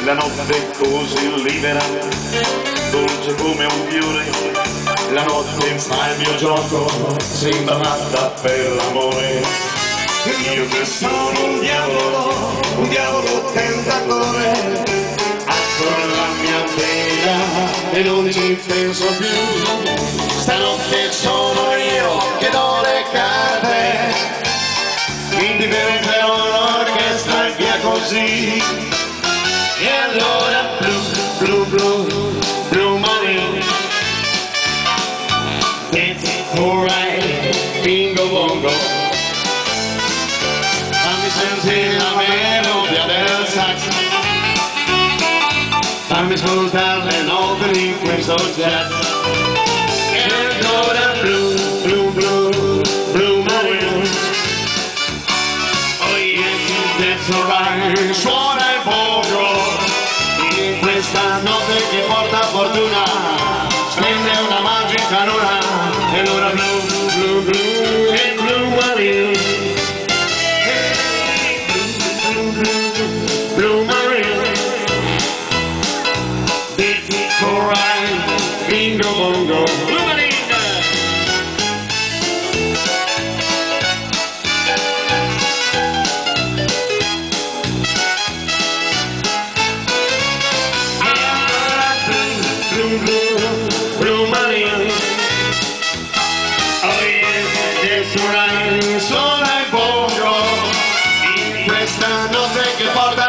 La notte è così libera, dolce come un fiore. La notte fa il mio gioco, sembra matta per l'amore. Io che sono un diavolo tentatore, apro la mia vela e non ci penso più. Stanotte sono io che do le carte, quindi divertirò l'orchestra via così. E allora blu, blu, blu, blu money, it's alright, bingo bongo. Fammi sentire la melodia del sax, fammi ascoltare le note di questo jazz. E allora blu, blu, blu, blu money, oh yes, that's alright, suona il bongo. In questa notte che porta fortuna splende una magica luna, e allora blu, blu, blu, e blu marine, blu, blu, blu marine, it's alright, bingo bongo, blu marine. Blue money, oh yes, that's right, suona il bongo in questa notte che porta